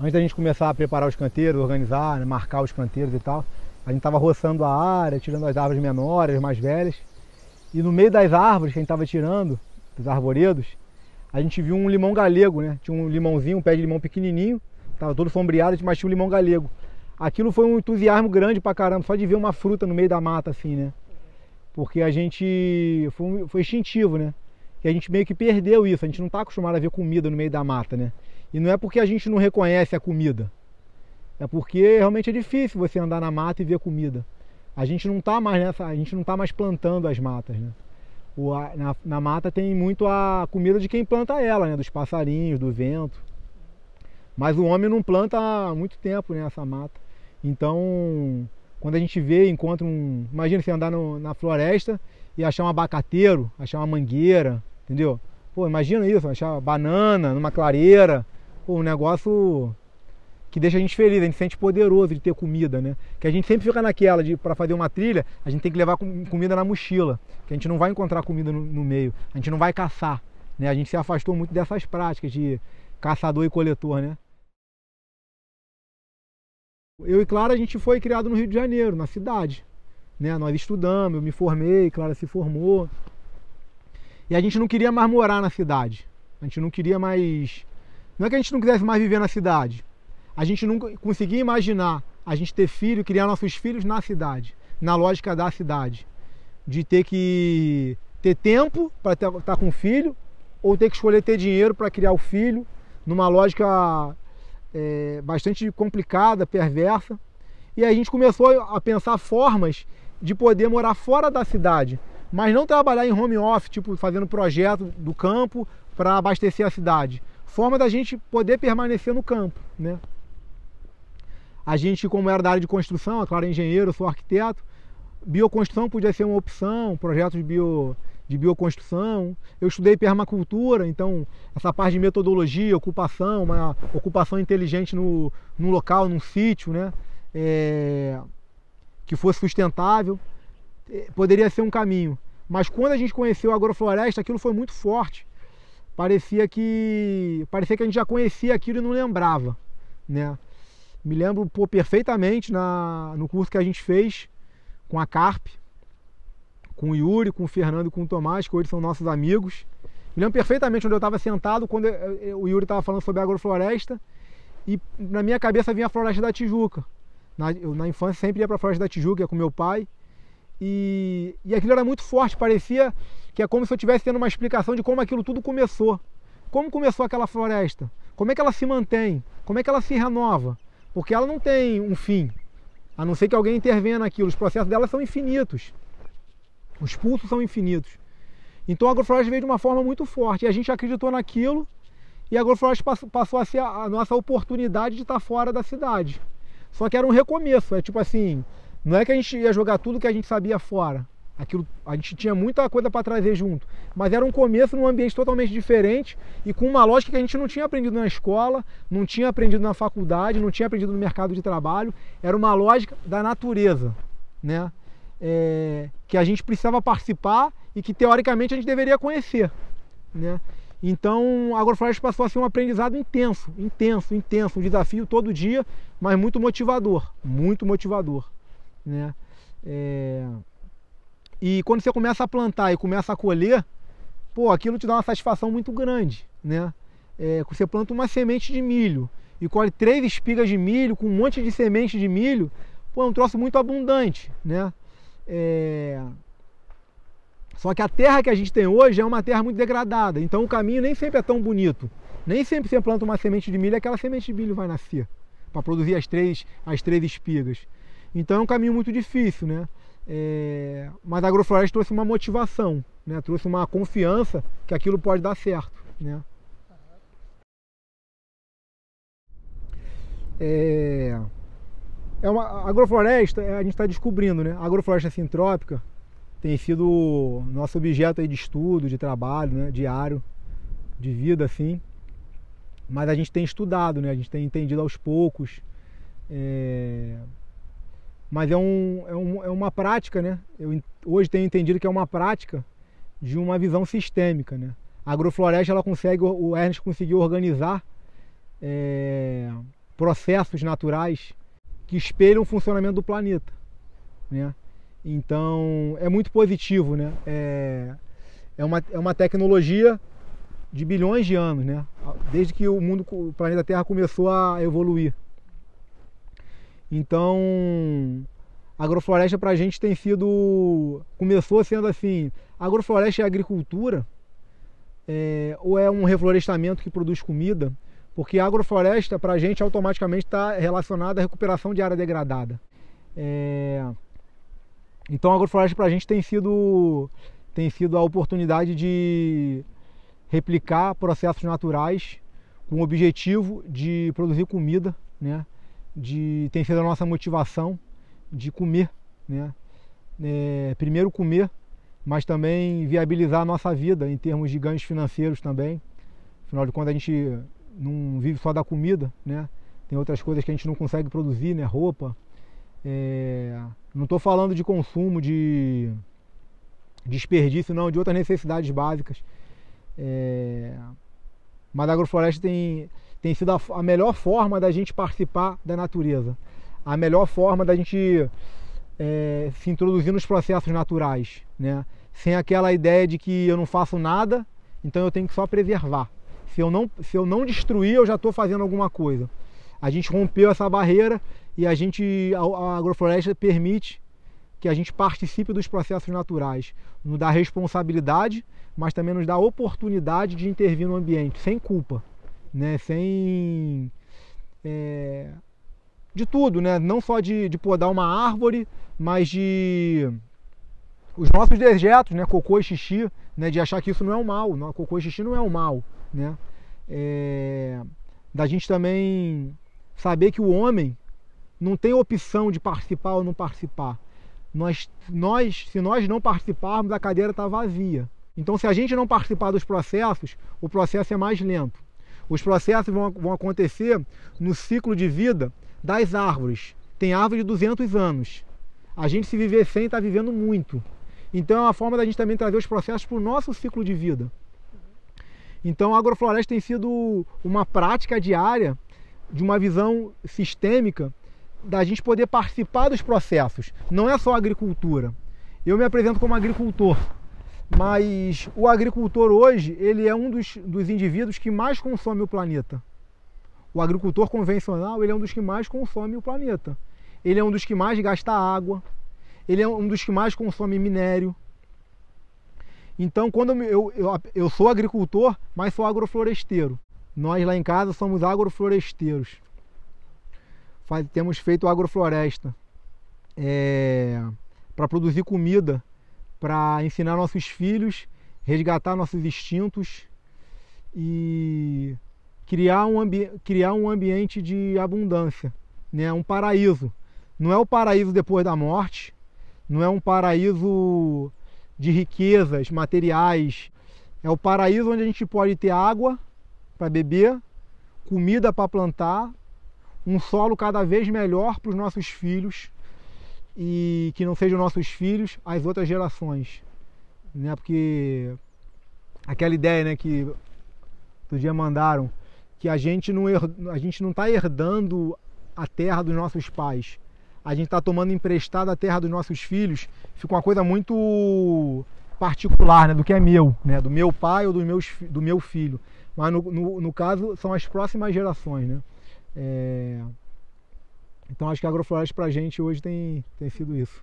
antes da gente começar a preparar os canteiros, organizar, né, marcar os canteiros e tal, a gente estava roçando a área, tirando as árvores menores, as mais velhas. E no meio das árvores que a gente estava tirando, dos arvoredos, a gente viu um limão galego, né? Tinha um limãozinho, um pé de limão pequenininho, estava todo sombreado, mas tinha um limão galego. Aquilo foi um entusiasmo grande pra caramba, só de ver uma fruta no meio da mata assim, né? Porque a gente... foi instintivo, né? E a gente meio que perdeu isso, a gente não está acostumado a ver comida no meio da mata, né? E não é porque a gente não reconhece a comida, é porque realmente é difícil você andar na mata e ver comida. A gente não está mais nessa, a gente não tá mais plantando as matas, né? Na mata tem muito a comida de quem planta ela, né? Dos passarinhos, do vento. Mas o homem não planta há muito tempo, né, essa mata. Então, quando a gente vê, encontra um... Imagina você andar na floresta e achar um abacateiro, achar uma mangueira, entendeu? Pô, imagina isso, achar banana numa clareira. Pô, um negócio que deixa a gente feliz, a gente se sente poderoso de ter comida, né? Que a gente sempre fica naquela de, para fazer uma trilha, a gente tem que levar comida na mochila, que a gente não vai encontrar comida no meio, a gente não vai caçar, né? A gente se afastou muito dessas práticas de caçador e coletor, né? Eu e Clara, a gente foi criado no Rio de Janeiro, na cidade, né? Nós estudamos, eu me formei, Clara se formou. E a gente não queria mais morar na cidade. A gente não queria mais... Não é que a gente não quisesse mais viver na cidade. A gente nunca conseguia imaginar a gente ter filho, criar nossos filhos na cidade, na lógica da cidade. De ter que ter tempo para estar com o filho, ou ter que escolher ter dinheiro para criar o filho, numa lógica bastante complicada, perversa. E a gente começou a pensar formas de poder morar fora da cidade, mas não trabalhar em home office, tipo fazendo projeto do campo para abastecer a cidade. Forma da gente poder permanecer no campo, né? A gente, como era da área de construção, a Clara é engenheiro, eu sou arquiteto, bioconstrução podia ser uma opção, projetos de bioconstrução. Eu estudei permacultura, então essa parte de metodologia, ocupação, uma ocupação inteligente no local, num sítio, né? Que fosse sustentável, poderia ser um caminho. Mas quando a gente conheceu a agrofloresta, aquilo foi muito forte. Parecia que a gente já conhecia aquilo e não lembrava, né? Me lembro perfeitamente no curso que a gente fez com a Carp, com o Yuri, com o Fernando e com o Tomás, que hoje são nossos amigos. Me lembro perfeitamente onde eu estava sentado quando o Yuri estava falando sobre a agrofloresta e na minha cabeça vinha a Floresta da Tijuca. Eu, na infância, sempre ia para a Floresta da Tijuca, ia com meu pai. E aquilo era muito forte, parecia que é como se eu estivesse tendo uma explicação de como aquilo tudo começou. Como começou aquela floresta? Como é que ela se mantém? Como é que ela se renova? Porque ela não tem um fim, a não ser que alguém intervenha naquilo. Os processos dela são infinitos. Os pulsos são infinitos. Então a agrofloresta veio de uma forma muito forte. E a gente acreditou naquilo e a agrofloresta passou a ser a nossa oportunidade de estar fora da cidade. Só que era um recomeço, é tipo assim, não é que a gente ia jogar tudo que a gente sabia fora. Aquilo, a gente tinha muita coisa para trazer junto, mas era um começo num ambiente totalmente diferente e com uma lógica que a gente não tinha aprendido na escola, não tinha aprendido na faculdade, não tinha aprendido no mercado de trabalho. Era uma lógica da natureza, né? Que a gente precisava participar e que teoricamente a gente deveria conhecer, né? Então a agrofloresta passou a ser um aprendizado intenso, um desafio todo dia, mas muito motivador, né? E quando você começa a plantar e começa a colher, pô, aquilo te dá uma satisfação muito grande, né? Você planta uma semente de milho e colhe 3 espigas de milho com um monte de semente de milho, pô, é um troço muito abundante, né? Só que a terra que a gente tem hoje é uma terra muito degradada, então o caminho nem sempre é tão bonito. Nem sempre você planta uma semente de milho e aquela semente de milho vai nascer para produzir as três espigas. Então é um caminho muito difícil, né? Mas a agrofloresta trouxe uma motivação, né? Trouxe uma confiança que aquilo pode dar certo, né? A agrofloresta, a gente está descobrindo, né? A agrofloresta sintrópica tem sido nosso objeto aí de estudo, de trabalho, né? Diário, de vida, assim. Mas a gente tem estudado, né? A gente tem entendido aos poucos. Mas é uma prática, né? Eu hoje tenho entendido que é uma prática de uma visão sistêmica, né? A agrofloresta, o Ernest conseguiu organizar processos naturais que espelham o funcionamento do planeta, né? Então é muito positivo, né? É uma tecnologia de bilhões de anos, né? Desde que o planeta Terra começou a evoluir. Então, a agrofloresta para a gente começou sendo assim, agrofloresta é agricultura, ou é um reflorestamento que produz comida, porque a agrofloresta para a gente automaticamente está relacionada à recuperação de área degradada. Então a agrofloresta para a gente tem sido a oportunidade de replicar processos naturais com o objetivo de produzir comida, né? Tem sido a nossa motivação de comer, né? Primeiro comer, mas também viabilizar a nossa vida em termos de ganhos financeiros também. Afinal de contas a gente não vive só da comida, né? Tem outras coisas que a gente não consegue produzir, né? Roupa. Não estou falando de consumo, de desperdício, não, de outras necessidades básicas. Mas a agrofloresta tem sido a melhor forma da gente participar da natureza, a melhor forma da gente se introduzir nos processos naturais, né? Sem aquela ideia de que eu não faço nada, então eu tenho que só preservar. Se eu não destruir, eu já estou fazendo alguma coisa. A gente rompeu essa barreira e a agrofloresta permite que a gente participe dos processos naturais, nos dá responsabilidade, mas também nos dá oportunidade de intervir no ambiente, sem culpa, né? De tudo, né? Não só de podar uma árvore, mas os nossos dejetos, né? Cocô e xixi, né? De achar que isso não é um mal, cocô e xixi não é um mal, né? Da gente também saber que o homem não tem opção de participar ou não participar. Se nós não participarmos, a cadeira está vazia. Então, se a gente não participar dos processos, o processo é mais lento. Os processos vão acontecer no ciclo de vida das árvores. Tem árvore de 200 anos. A gente, se viver 100, está vivendo muito. Então, é uma forma da gente também trazer os processos para o nosso ciclo de vida. Então, a agrofloresta tem sido uma prática diária de uma visão sistêmica da gente poder participar dos processos. Não é só agricultura. Eu me apresento como agricultor, mas o agricultor hoje, ele é um dos indivíduos que mais consome o planeta. O agricultor convencional, ele é um dos que mais consome o planeta. Ele é um dos que mais gasta água, ele é um dos que mais consome minério. Então, quando eu sou agricultor, mas sou agrofloresteiro. Nós lá em casa somos agrofloresteiros. Temos feito agrofloresta para produzir comida, para ensinar nossos filhos, resgatar nossos instintos e criar um ambiente de abundância, né? Um paraíso. Não é o paraíso depois da morte, não é um paraíso de riquezas materiais, é o paraíso onde a gente pode ter água para beber, comida para plantar, um solo cada vez melhor para os nossos filhos e que não sejam nossos filhos as outras gerações, né? Porque aquela ideia, né, que outro dia mandaram, que a gente não está herdando a terra dos nossos pais, a gente está tomando emprestado a terra dos nossos filhos. Fica uma coisa muito particular, né, do que é meu, né, do meu pai ou do meu filho, mas no caso são as próximas gerações, né? Então acho que a agrofloresta para a gente hoje tem sido isso.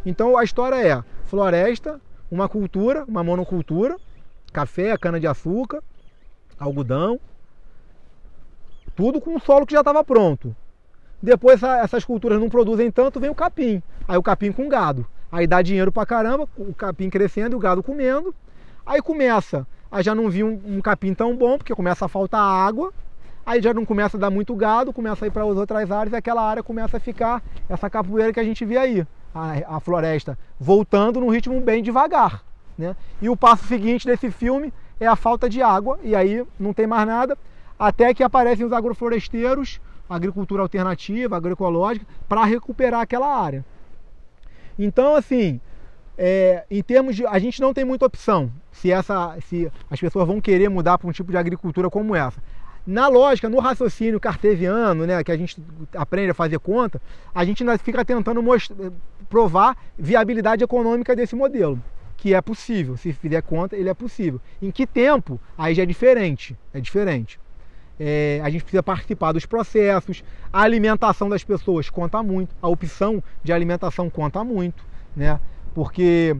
Então a história é floresta, uma cultura, uma monocultura, café, cana-de-açúcar, algodão, tudo com um solo que já estava pronto. Depois essas culturas não produzem tanto, vem o capim. Aí o capim com gado. Aí dá dinheiro pra caramba, o capim crescendo e o gado comendo. Aí começa a já não vir um capim tão bom, porque começa a faltar água. Aí já não começa a dar muito gado, começa a ir para as outras áreas e aquela área começa a ficar essa capoeira que a gente vê aí. A floresta voltando num ritmo bem devagar, né? E o passo seguinte desse filme é a falta de água, e aí não tem mais nada, até que aparecem os agrofloresteiros agricultura alternativa, agroecológica, para recuperar aquela área. Então, assim, em termos de... A gente não tem muita opção se as pessoas vão querer mudar para um tipo de agricultura como essa. Na lógica, no raciocínio cartesiano, né, que a gente aprende a fazer conta, a gente ainda fica tentando provar viabilidade econômica desse modelo, que é possível. Se fizer conta, ele é possível. Em que tempo? Aí já é diferente. É diferente. A gente precisa participar dos processos, a alimentação das pessoas conta muito, a opção de alimentação conta muito, né? Porque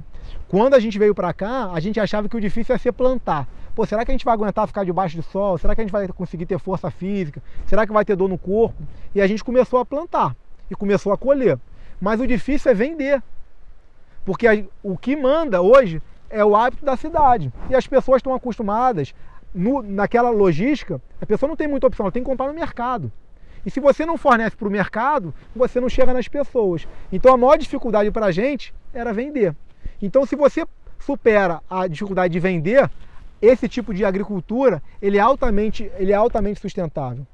quando a gente veio para cá, a gente achava que o difícil ia ser plantar. Pô, será que a gente vai aguentar ficar debaixo do sol? Será que a gente vai conseguir ter força física? Será que vai ter dor no corpo? E a gente começou a plantar e começou a colher. Mas o difícil é vender, porque o que manda hoje é o hábito da cidade. E as pessoas estão acostumadas, naquela logística, a pessoa não tem muita opção, ela tem que comprar no mercado. E se você não fornece para o mercado, você não chega nas pessoas. Então a maior dificuldade para a gente era vender. Então se você supera a dificuldade de vender, esse tipo de agricultura ele é altamente sustentável.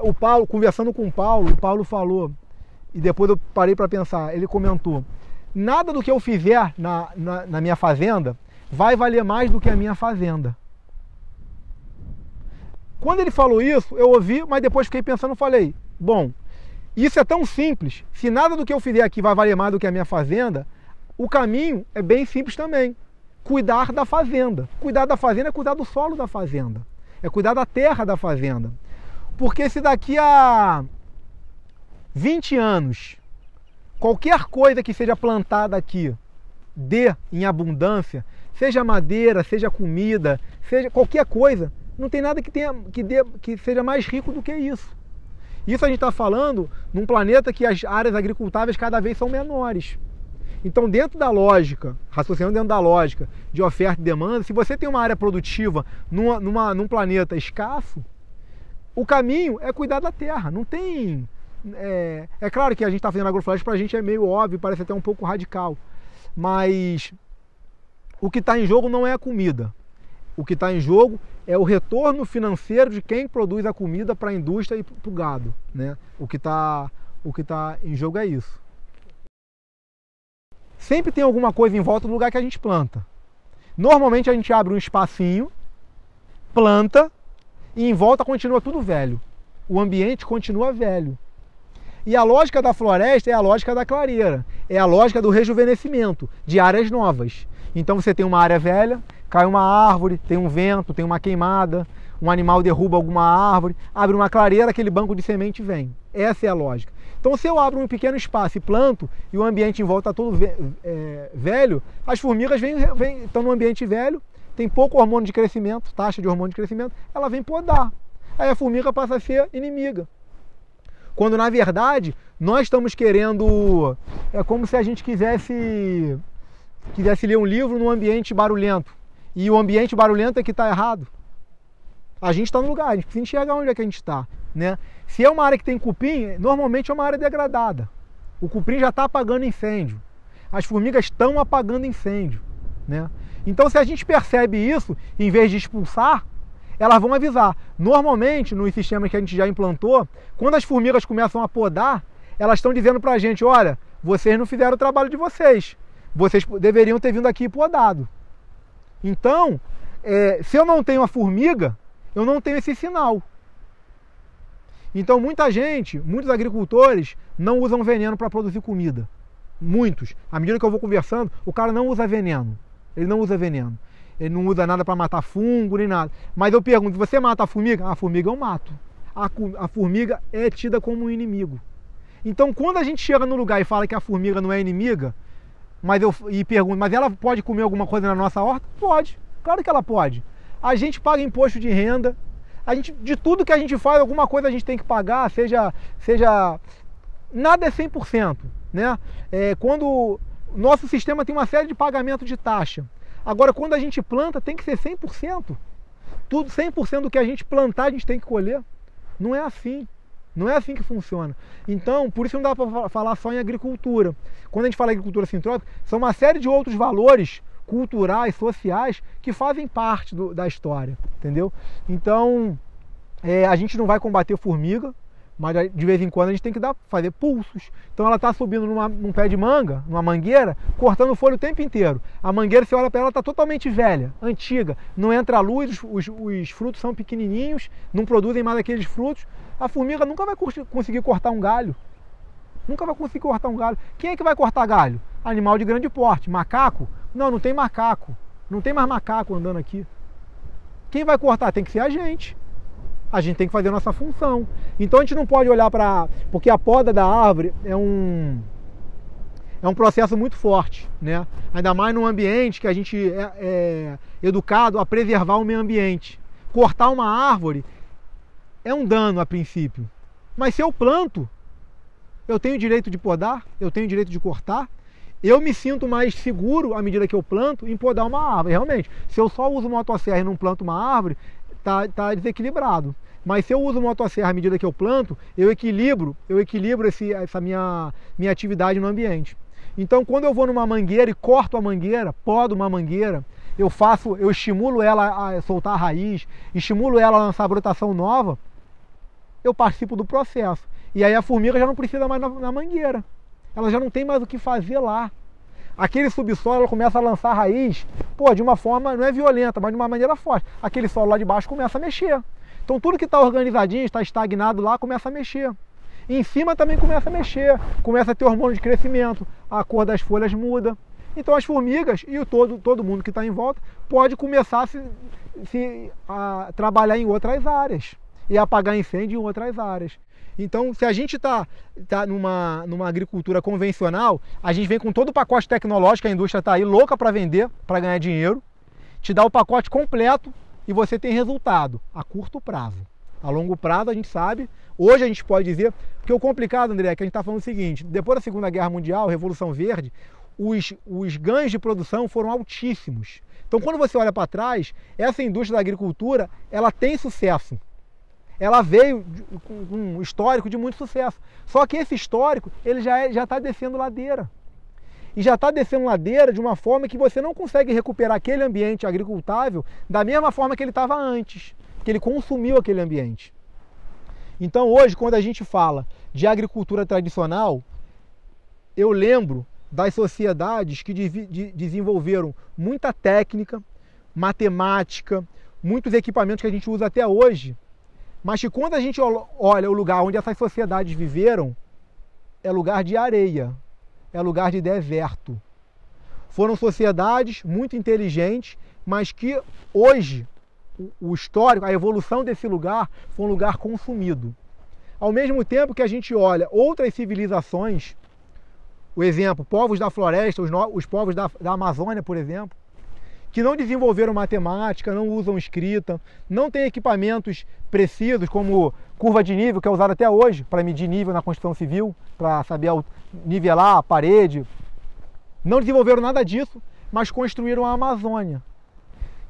O Paulo, conversando com o Paulo falou, e depois eu parei para pensar, ele comentou: nada do que eu fizer na minha fazenda vai valer mais do que a minha fazenda. Quando ele falou isso, eu ouvi, mas depois fiquei pensando e falei: bom, isso é tão simples, se nada do que eu fizer aqui vai valer mais do que a minha fazenda, o caminho é bem simples também. Cuidar da fazenda. Cuidar da fazenda é cuidar do solo da fazenda. É cuidar da terra da fazenda. Porque se daqui a 20 anos, qualquer coisa que seja plantada aqui dê em abundância, seja madeira, seja comida, seja qualquer coisa, não tem nada que seja mais rico do que isso. Isso a gente está falando num planeta que as áreas agricultáveis cada vez são menores. Então, dentro da lógica, raciocinando dentro da lógica de oferta e demanda, se você tem uma área produtiva num planeta escasso, o caminho é cuidar da terra. Não tem... É claro que a gente está fazendo agrofloresta, para a gente é meio óbvio, parece até um pouco radical. Mas o que está em jogo não é a comida. O que está em jogo é o retorno financeiro de quem produz a comida para a indústria e para o gado, né? O que tá em jogo é isso. Sempre tem alguma coisa em volta do lugar que a gente planta. Normalmente a gente abre um espacinho, planta e em volta continua tudo velho. O ambiente continua velho. E a lógica da floresta é a lógica da clareira, é a lógica do rejuvenescimento, de áreas novas. Então você tem uma área velha, cai uma árvore, tem um vento, tem uma queimada, um animal derruba alguma árvore, abre uma clareira, aquele banco de semente vem. Essa é a lógica. Então se eu abro um pequeno espaço e planto, e o ambiente em volta está todo velho, as formigas estão no ambiente velho, tem pouco hormônio de crescimento, taxa de hormônio de crescimento, ela vem podar. Aí a formiga passa a ser inimiga. Quando na verdade nós estamos querendo, é como se a gente quisesse ler um livro num ambiente barulhento, e o ambiente barulhento é que está errado. A gente está no lugar, a gente precisa enxergar onde é que a gente está, né? Se é uma área que tem cupim, normalmente é uma área degradada. O cupim já está apagando incêndio. As formigas estão apagando incêndio, né? Então se a gente percebe isso, em vez de expulsar, elas vão avisar. Normalmente, nos sistemas que a gente já implantou, quando as formigas começam a podar, elas estão dizendo para a gente: olha, vocês não fizeram o trabalho de vocês. Vocês deveriam ter vindo aqui e podado. Então, se eu não tenho a formiga, eu não tenho esse sinal. Então muitos agricultores não usam veneno para produzir comida. Muitos. À medida que eu vou conversando, o cara não usa veneno. Ele não usa veneno. Ele não usa nada para matar fungo nem nada. Mas eu pergunto: você mata a formiga? A formiga eu mato. A formiga é tida como um inimigo. Então quando a gente chega no lugar e fala que a formiga não é inimiga, e pergunto: mas ela pode comer alguma coisa na nossa horta? Pode. Claro que ela pode. A gente paga imposto de renda. De tudo que a gente faz, alguma coisa a gente tem que pagar, seja nada é 100%, né? Quando o nosso sistema tem uma série de pagamento de taxa. Agora, quando a gente planta, tem que ser 100%. Tudo 100% do que a gente plantar, a gente tem que colher. Não é assim. Não é assim que funciona. Então, por isso não dá para falar só em agricultura. Quando a gente fala em agricultura sintrópica, são uma série de outros valores culturais, sociais, que fazem parte da história, entendeu? Então, A gente não vai combater formiga, mas de vez em quando a gente tem que fazer pulsos. Então ela está subindo num pé de manga, numa mangueira, cortando folha o tempo inteiro. A mangueira, você olha para ela, está totalmente velha, antiga, não entra a luz, os frutos são pequenininhos, não produzem mais aqueles frutos. A formiga nunca vai conseguir cortar um galho. Nunca vai conseguir cortar um galho. Quem é que vai cortar galho? Animal de grande porte. Macaco? Não tem macaco. Não tem mais macaco andando aqui. Quem vai cortar? Tem que ser a gente. A gente tem que fazer a nossa função. Então a gente não pode olhar para... Porque a poda da árvore é um processo muito forte, né? Ainda mais num ambiente que a gente é educado a preservar o meio ambiente. Cortar uma árvore é um dano a princípio. Mas se eu planto, eu tenho o direito de podar, eu tenho o direito de cortar. Eu me sinto mais seguro à medida que eu planto em podar uma árvore. Realmente, se eu só uso motosserra e não planto uma árvore, tá desequilibrado. Mas se eu uso motosserra à medida que eu planto, eu equilibro essa minha atividade no ambiente. Então, quando eu vou numa mangueira e corto a mangueira, podo uma mangueira, eu estimulo ela a soltar a raiz, estimulo ela a lançar brotação nova, eu participo do processo. E aí a formiga já não precisa mais na mangueira. Ela já não tem mais o que fazer lá. Aquele subsolo, ela começa a lançar raiz, de uma forma, não é violenta, mas de uma maneira forte. Aquele solo lá de baixo começa a mexer. Então tudo que está organizadinho, está estagnado lá, começa a mexer. E em cima também começa a mexer, começa a ter hormônio de crescimento, a cor das folhas muda. Então as formigas e todo mundo que está em volta pode começar a trabalhar em outras áreas e apagar incêndio em outras áreas. Então, se a gente está numa agricultura convencional, a gente vem com todo o pacote tecnológico, a indústria está aí louca para vender, para ganhar dinheiro, te dá o pacote completo e você tem resultado a curto prazo. A longo prazo a gente sabe, hoje a gente pode dizer, porque o complicado, André, é que a gente está falando o seguinte: depois da Segunda Guerra Mundial, Revolução Verde, os ganhos de produção foram altíssimos. Então, quando você olha para trás, essa indústria da agricultura, ela tem sucesso. Ela veio com um histórico de muito sucesso. Só que esse histórico, ele já está descendo ladeira. E já está descendo ladeira de uma forma que você não consegue recuperar aquele ambiente agricultável da mesma forma que ele estava antes, que ele consumiu aquele ambiente. Então hoje, quando a gente fala de agricultura tradicional, eu lembro das sociedades que desenvolveram muita técnica, matemática, muitos equipamentos que a gente usa até hoje, mas que quando a gente olha o lugar onde essas sociedades viveram, é lugar de areia, é lugar de deserto. Foram sociedades muito inteligentes, mas que hoje, o histórico, a evolução desse lugar foi um lugar consumido. Ao mesmo tempo que a gente olha outras civilizações, o exemplo, povos da floresta, os povos da Amazônia, por exemplo, que não desenvolveram matemática, não usam escrita, não têm equipamentos precisos como curva de nível, que é usada até hoje para medir nível na construção civil, para saber nivelar a parede. Não desenvolveram nada disso, mas construíram a Amazônia.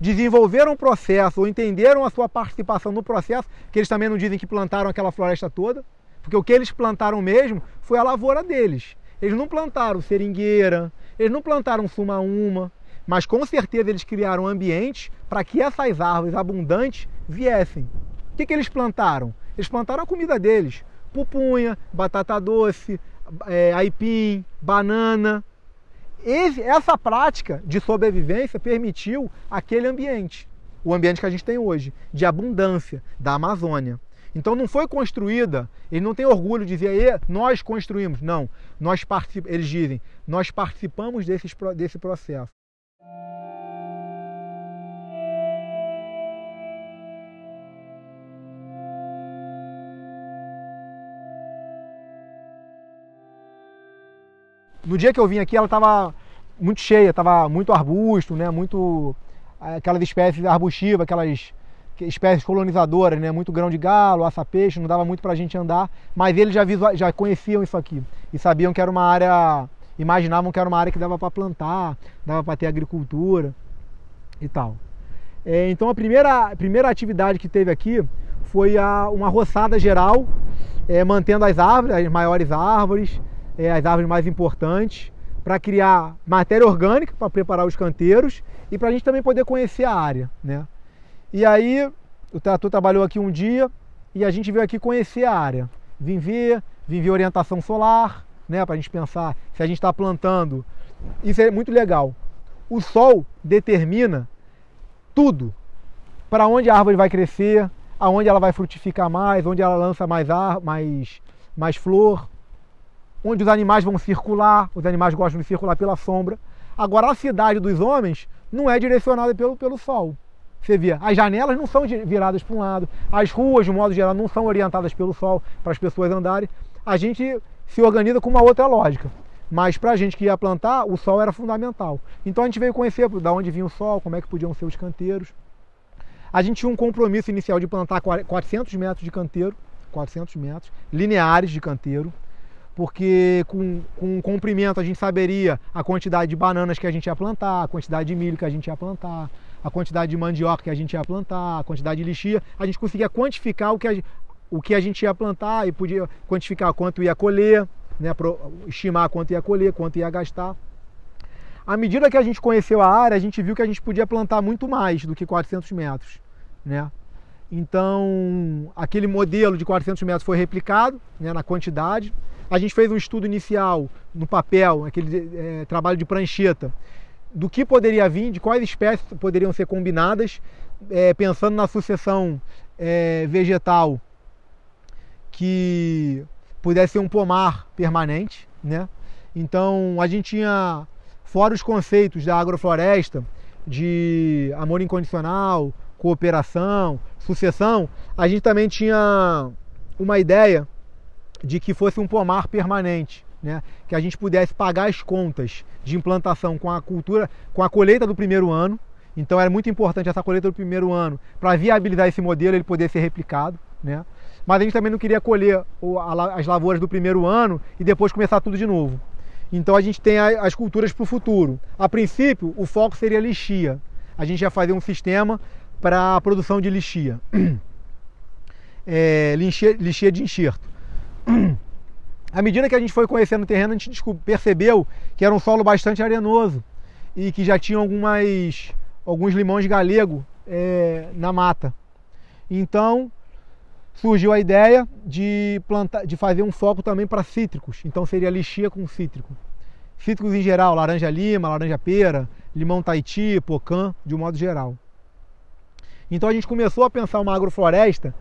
Desenvolveram um processo, ou entenderam a sua participação no processo, que eles também não dizem que plantaram aquela floresta toda, porque o que eles plantaram mesmo foi a lavoura deles. Eles não plantaram seringueira, eles não plantaram sumaúma, mas com certeza eles criaram um ambiente para que essas árvores abundantes viessem. O que eles plantaram? Eles plantaram a comida deles: pupunha, batata doce, aipim, banana. Essa prática de sobrevivência permitiu aquele ambiente, o ambiente que a gente tem hoje, de abundância da Amazônia. Então não foi construída, eles não têm orgulho de dizer, nós construímos. Não, eles dizem, nós participamos desse processo. No dia que eu vim aqui, ela estava muito cheia, estava muito arbusto, né? Aquelas espécies arbustivas, aquelas espécies colonizadoras, né? Muito grão de galo, aça-peixe, não dava muito para a gente andar, mas eles já conheciam isso aqui e sabiam que era uma área, imaginavam que era uma área que dava para plantar, dava para ter agricultura e tal. Então a primeira atividade que teve aqui foi uma roçada geral, mantendo as árvores, as maiores árvores, as árvores mais importantes, para criar matéria orgânica para preparar os canteiros e para a gente também poder conhecer a área, né? E aí o trator trabalhou aqui um dia, e a gente veio aqui conhecer a área. Vim ver orientação solar, né, para a gente pensar se a gente está plantando. Isso é muito legal. O sol determina tudo, para onde a árvore vai crescer, aonde ela vai frutificar mais, onde ela lança mais flor, onde os animais vão circular. Os animais gostam de circular pela sombra. Agora, a cidade dos homens não é direcionada pelo sol. Você vê, as janelas não são viradas para um lado, as ruas, de um modo geral, não são orientadas pelo sol para as pessoas andarem. A gente se organiza com uma outra lógica. Mas para a gente que ia plantar, o sol era fundamental. Então a gente veio conhecer de onde vinha o sol, como é que podiam ser os canteiros. A gente tinha um compromisso inicial de plantar 400 metros de canteiro, 400 metros, lineares de canteiro, porque com o comprimento a gente saberia a quantidade de bananas que a gente ia plantar, a quantidade de milho que a gente ia plantar, a quantidade de mandioca que a gente ia plantar, a quantidade de lixia. A gente conseguia quantificar o que a gente ia plantar e podia quantificar quanto ia colher, né, estimar quanto ia colher, quanto ia gastar. À medida que a gente conheceu a área, a gente viu que a gente podia plantar muito mais do que 400 metros, né? Então, aquele modelo de 400 metros foi replicado, né, na quantidade. A gente fez um estudo inicial no papel, aquele trabalho de prancheta, do que poderia vir, de quais espécies poderiam ser combinadas, pensando na sucessão vegetal que pudesse ser um pomar permanente, né? Então a gente tinha, fora os conceitos da agrofloresta, de amor incondicional, cooperação, sucessão, a gente também tinha uma ideia de que fosse um pomar permanente, né? Que a gente pudesse pagar as contas de implantação com a cultura, com a colheita do primeiro ano. Então era muito importante essa colheita do primeiro ano para viabilizar esse modelo, ele poder ser replicado, né? Mas a gente também não queria colher as lavouras do primeiro ano e depois começar tudo de novo. Então a gente tem as culturas para o futuro. A princípio, o foco seria lixia. A gente ia fazer um sistema para a produção de lixia. Lixia de enxerto. À medida que a gente foi conhecendo o terreno, a gente percebeu que era um solo bastante arenoso e que já tinha alguns limões galego na mata. Então surgiu a ideia de fazer um foco também para cítricos. Então seria lixia com cítrico. Cítricos em geral, laranja lima, laranja pera, limão Tahiti, pocã, de um modo geral. Então a gente começou a pensar uma agrofloresta,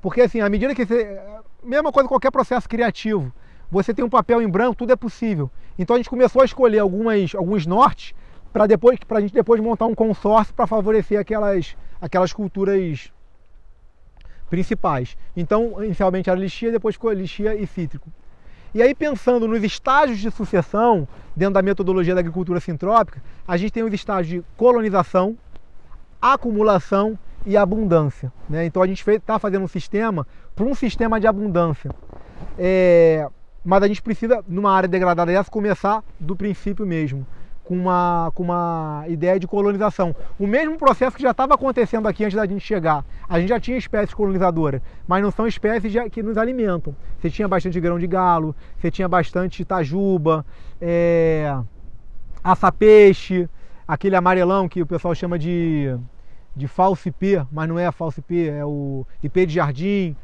porque assim, à medida que mesma coisa qualquer processo criativo, você tem um papel em branco, tudo é possível. Então a gente começou a escolher alguns nortes para a gente depois montar um consórcio para favorecer aquelas culturas principais. Então, inicialmente era lixia, depois ficou lixia e cítrico. E aí, pensando nos estágios de sucessão, dentro da metodologia da agricultura sintrópica, a gente tem os estágios de colonização, acumulação e abundância, né? Então a gente está fazendo um sistema para um sistema de abundância. Mas a gente precisa, numa área degradada dessa, começar do princípio mesmo, com uma ideia de colonização. O mesmo processo que já estava acontecendo aqui antes da gente chegar. A gente já tinha espécies colonizadoras, mas não são espécies que nos alimentam. Você tinha bastante grão de galo, você tinha bastante tajuba, aça-peixe, aquele amarelão que o pessoal chama de falso-ipê, mas não é a falso-ipê, é o ipê de jardim.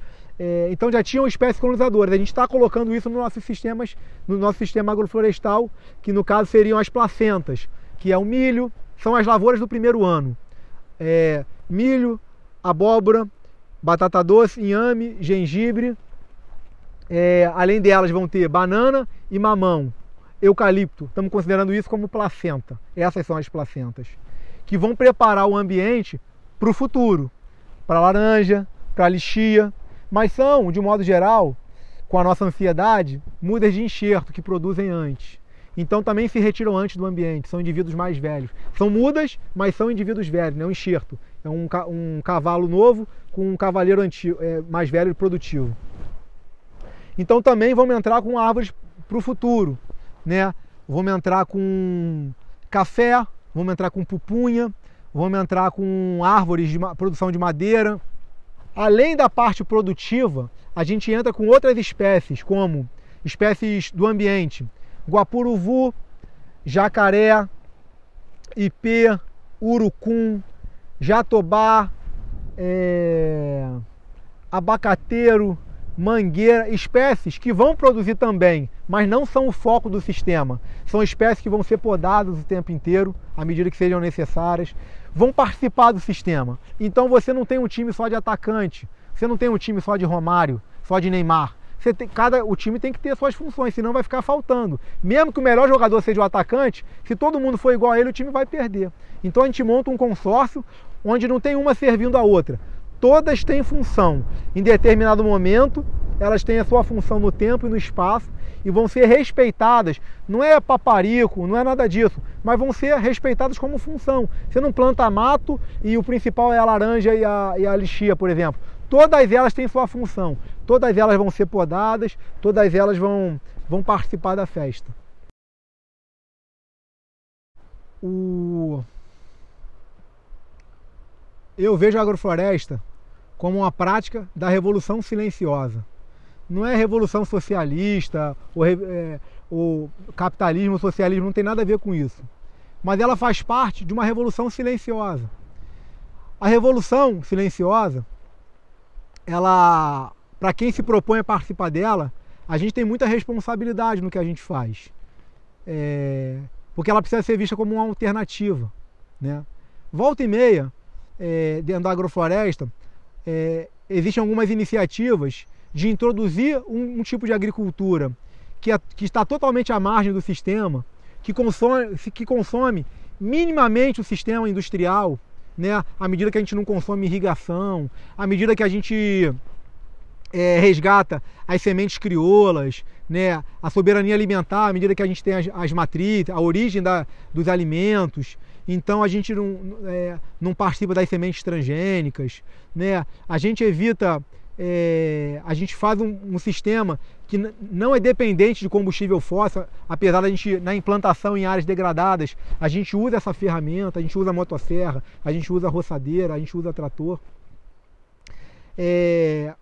Então já tinham espécies colonizadoras. A gente está colocando isso no nosso sistema agroflorestal, que no caso seriam as placentas, que é o milho, são as lavouras do primeiro ano. Milho, abóbora, batata doce, inhame, gengibre. Além delas vão ter banana e mamão, eucalipto. Estamos considerando isso como placenta. Essas são as placentas, que vão preparar o ambiente para o futuro, para laranja, para lixia. Mas são, de modo geral, com a nossa ansiedade, mudas de enxerto que produzem antes. Então também se retiram antes do ambiente, são indivíduos mais velhos. São mudas, mas são indivíduos velhos, não é um enxerto. É um cavalo novo com um cavaleiro antigo, mais velho e produtivo. Então também vamos entrar com árvores para o futuro, né? Vamos entrar com café, vamos entrar com pupunha, vamos entrar com árvores de produção de madeira. Além da parte produtiva, a gente entra com outras espécies, como espécies do ambiente, guapuruvu, jacaré, ipê, urucum, jatobá, abacateiro, mangueira, espécies que vão produzir também, mas não são o foco do sistema. São espécies que vão ser podadas o tempo inteiro, à medida que sejam necessárias, vão participar do sistema. Então você não tem um time só de atacante, você não tem um time só de Romário, só de Neymar. O time tem que ter suas funções, senão vai ficar faltando. Mesmo que o melhor jogador seja o atacante, se todo mundo for igual a ele, o time vai perder. Então a gente monta um consórcio onde não tem uma servindo a outra. Todas têm função. Em determinado momento, elas têm a sua função no tempo e no espaço e vão ser respeitadas. Não é paparico, não é nada disso, mas vão ser respeitadas como função. Você não planta mato e o principal é a laranja e a lixia, por exemplo. Todas elas têm sua função. Todas elas vão ser podadas, todas elas vão participar da festa. Eu vejo a agrofloresta como uma prática da revolução silenciosa. Não é revolução socialista, ou capitalismo, socialismo, não tem nada a ver com isso. Mas ela faz parte de uma revolução silenciosa. A revolução silenciosa, ela, para quem se propõe a participar dela, a gente tem muita responsabilidade no que a gente faz. Porque ela precisa ser vista como uma alternativa, né? Volta e meia, dentro da agrofloresta, existem algumas iniciativas de introduzir um tipo de agricultura que está totalmente à margem do sistema, que consome minimamente o sistema industrial, né? À medida que a gente não consome irrigação, à medida que a gente resgata as sementes crioulas, né? A soberania alimentar, à medida que a gente tem as matrizes, a origem dos alimentos. Então a gente não participa das sementes transgênicas, né? A gente evita, a gente faz um sistema que não é dependente de combustível fóssil, apesar da gente, na implantação em áreas degradadas, a gente usa essa ferramenta, a gente usa motosserra, a gente usa roçadeira, a gente usa trator. É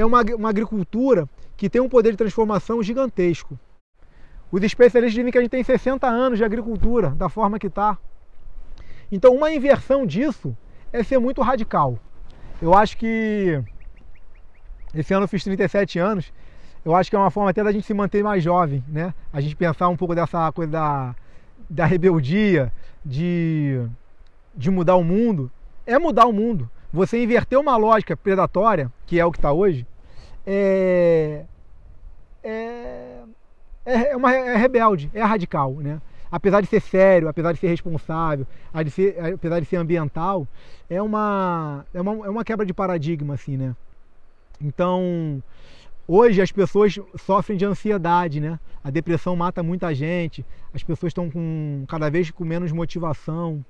uma agricultura que tem um poder de transformação gigantesco. Os especialistas dizem que a gente tem 60 anos de agricultura, da forma que está. Então uma inversão disso é ser muito radical. Eu acho que esse ano eu fiz 37 anos, eu acho que é uma forma até da gente se manter mais jovem, né? A gente pensar um pouco dessa coisa da rebeldia, de mudar o mundo. É mudar o mundo. Você inverter uma lógica predatória, que é o que está hoje, é rebelde, é radical, né? Apesar de ser sério, apesar de ser responsável, apesar de ser ambiental, é uma quebra de paradigma, assim, né? Então, hoje as pessoas sofrem de ansiedade, né? A depressão mata muita gente, as pessoas estão cada vez com menos motivação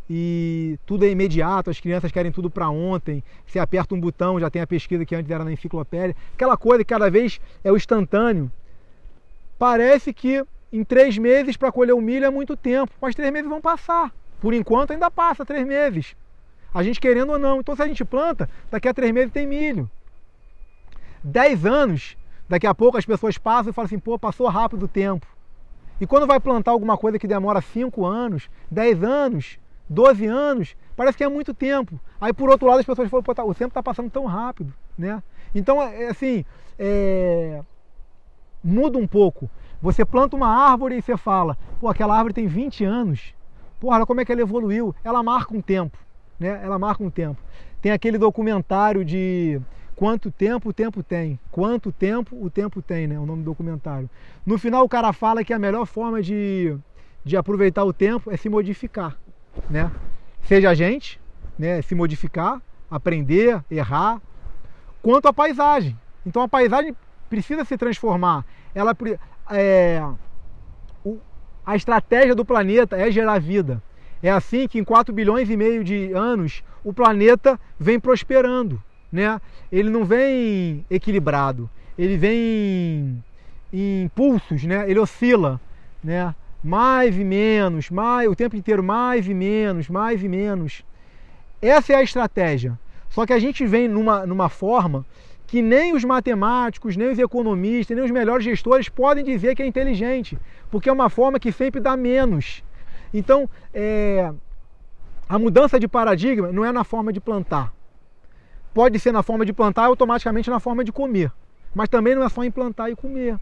e tudo é imediato, as crianças querem tudo para ontem, você aperta um botão, já tem a pesquisa que antes era na enciclopédia, aquela coisa que cada vez é o instantâneo. Parece que em 3 meses para colher o milho é muito tempo, mas 3 meses vão passar. Por enquanto ainda passa 3 meses. A gente querendo ou não. Então se a gente planta, daqui a 3 meses tem milho. 10 anos, daqui a pouco as pessoas passam e falam assim, pô, passou rápido o tempo. E quando vai plantar alguma coisa que demora 5 anos, 10 anos, 12 anos, parece que é muito tempo. Aí por outro lado as pessoas falam, pô, o tempo está passando tão rápido, né? Então, muda um pouco. Você planta uma árvore e você fala, pô, aquela árvore tem 20 anos. Porra, olha como é que ela evoluiu. Ela marca um tempo, né? Ela marca um tempo. Tem aquele documentário de quanto tempo o tempo tem. Quanto tempo o tempo tem, né? O nome do documentário. No final o cara fala que a melhor forma de aproveitar o tempo é se modificar, né? Seja a gente, né? Se modificar, aprender, errar. Quanto à paisagem. Então a paisagem precisa se transformar. A estratégia do planeta é gerar vida. É assim que em 4,5 bilhões de anos o planeta vem prosperando, né? Ele não vem equilibrado, ele vem em pulsos, né? Ele oscila, né? Mais e menos, o tempo inteiro mais e menos, mais e menos. Essa é a estratégia. Só que a gente vem numa forma que nem os matemáticos, nem os economistas, nem os melhores gestores podem dizer que é inteligente, porque é uma forma que sempre dá menos. Então, a mudança de paradigma não é na forma de plantar. pode ser na forma de plantar e automaticamente na forma de comer. Mas também não é só em plantar e comer.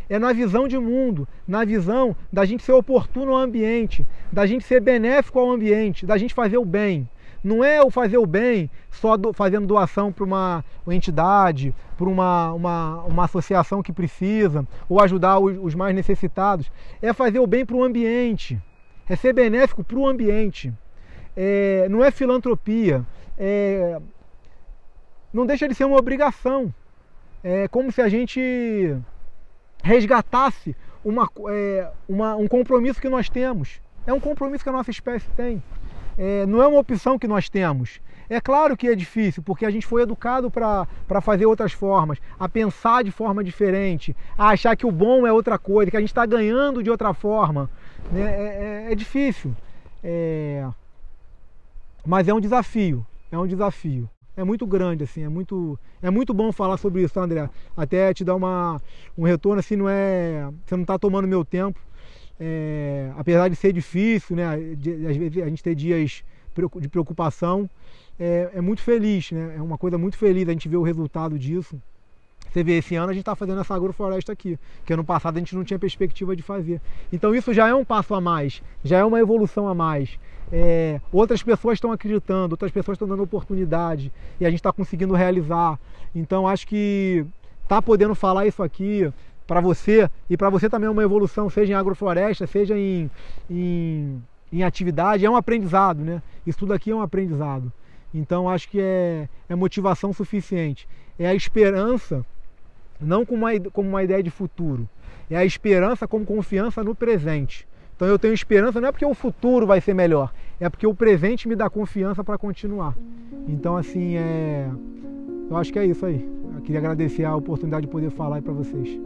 É na visão de mundo, na visão da gente ser oportuno ao ambiente, da gente ser benéfico ao ambiente, da gente fazer o bem. Não é o fazer o bem só fazendo doação para uma entidade, para uma associação que precisa, ou ajudar os mais necessitados. É fazer o bem para o ambiente, é ser benéfico para o ambiente. Não é filantropia, não deixa de ser uma obrigação. É como se a gente resgatasse um compromisso que nós temos. É um compromisso que a nossa espécie tem. Não é uma opção que nós temos. É claro que é difícil, porque a gente foi educado para fazer outras formas, a pensar de forma diferente, a achar que o bom é outra coisa, que a gente está ganhando de outra forma. É difícil. Mas é um desafio. É muito grande, assim, é muito bom falar sobre isso, tá, André? Até te dar um retorno, assim, você não está tomando meu tempo. Apesar de ser difícil, né, às vezes a gente ter dias de preocupação, é muito feliz, né? É uma coisa muito feliz a gente ver o resultado disso. Você vê, esse ano a gente está fazendo essa agrofloresta aqui, que ano passado a gente não tinha perspectiva de fazer. Então isso já é um passo a mais, já é uma evolução a mais. Outras pessoas estão acreditando, outras pessoas estão dando oportunidade e a gente está conseguindo realizar. Então acho que tá podendo falar isso aqui para você, e para você também é uma evolução, seja em agrofloresta, seja em atividade, é um aprendizado, né? Isso tudo aqui é um aprendizado. Então acho que é motivação suficiente. É a esperança, não como uma ideia de futuro, é a esperança como confiança no presente. Então eu tenho esperança não é porque o futuro vai ser melhor, é porque o presente me dá confiança para continuar. Então assim, eu acho que é isso aí. Eu queria agradecer a oportunidade de poder falar aí para vocês.